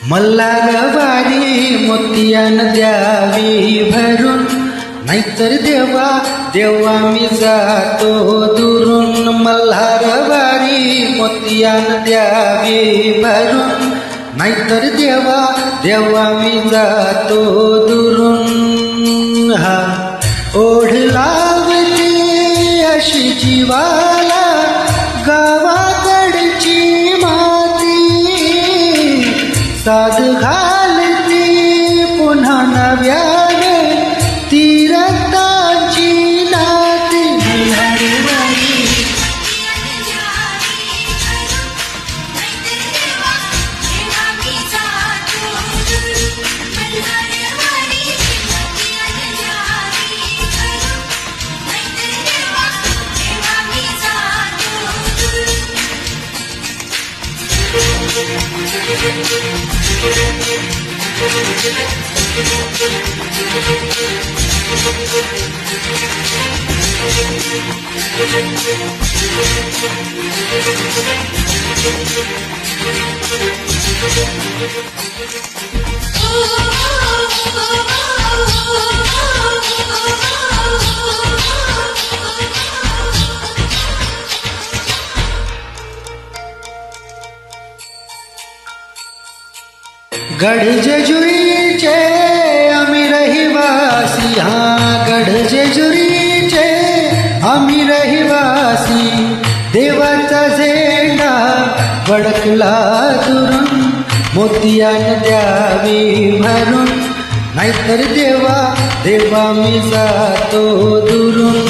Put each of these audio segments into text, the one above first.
मल्हारवारी मोतियान द्यावी भरून, नाहीतर देवा देवा मी जातो दुरून. मल्हारवारी मोतियान द्यावी भरून, नाहीतर देवा देवा मी जातो दुरून. हा ओढ लावते अशी जीवाला गावाकडची माती, साध घालती पुन्हा नव्याने ती रक्ताची नाती. गड जेजुरीचे आम्ही रहिवासी, हा गड जेजुरीचे आम्ही रहिवासी. देवाचा झेंडा फडकला दुरून, मोतियान द्यावी भरून, नाहीतर देवा देवा मी जातो दुरून.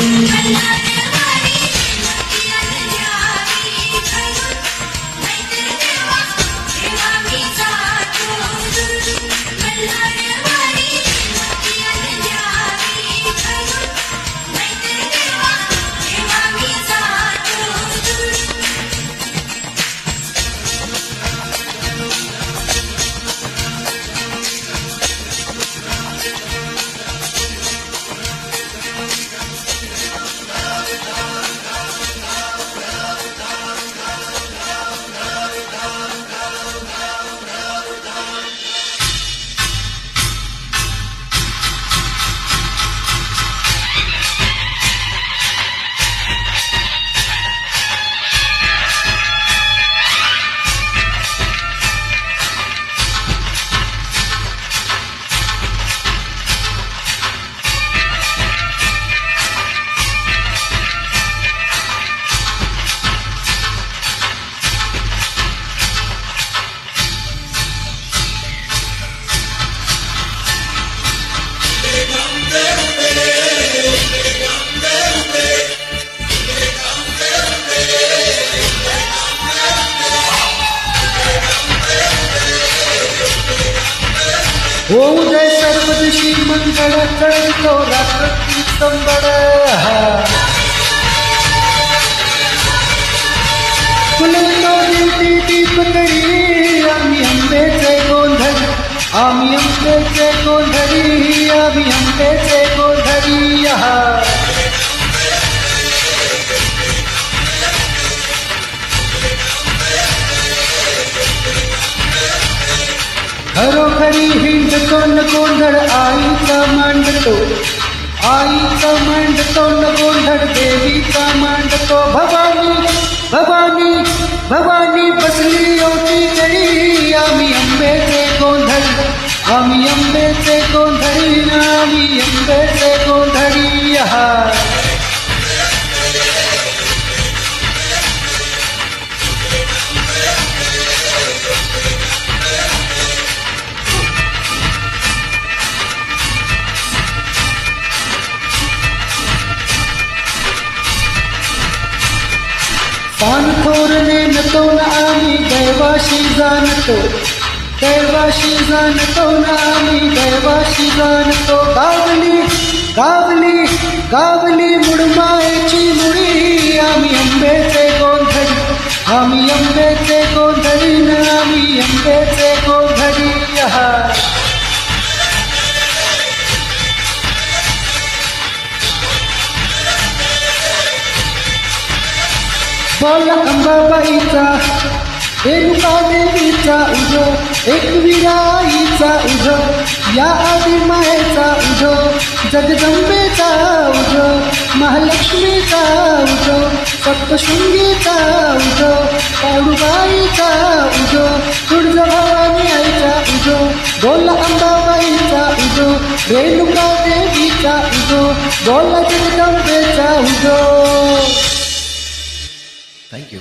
होऊ दे सर्व दिशी मंगळ, चढतो रात्री संबळ. फुलतो दिवटी दीपकरी, आम्ही आंब्याचे गोंधळी, आम्ही आंब्याचे गोंधळी, आम्ही आंब्याचे गोंधळी. खरोखरी हिंडतो न गोंधळ आईचा मांडतो, आईचा मांडतो न गोंधळ देवीचा मांडतो. भवानी भवानी भवानी बसली होती तरी, आम्ही आंब्याचे गोंधळी, आम्ही आंब्याचे गोंधळी, आम्ही आंब्याचे गोंधळी. पान थोरणे नतो ना आम्ही दैवाशी जाणतो, दैवाशी जाणतो ना आम्ही दैवाशी जाणतो. गावली गावली गावली मुडमायची मुडी, आम्ही आंब्याचे गोंधळी, आम्ही आंब्याचे गोंधळी, आम्ही आंब्याचे गोंधळी. बोल अंबाबाईचा रेणुका देवीचा उजो एकविराईचा उजो या आदी मायेचा उजो जगदंबेचा उजो महालक्ष्मीचा उजो सप्तशृंगीचा उजो काळूबाईचा उजो तुळजाभवानी आईचा उजो बोला अंबाबाईचा उजो रेणुका देवीचा उजो बोला जगदंबेचा उजो. थँक्यू.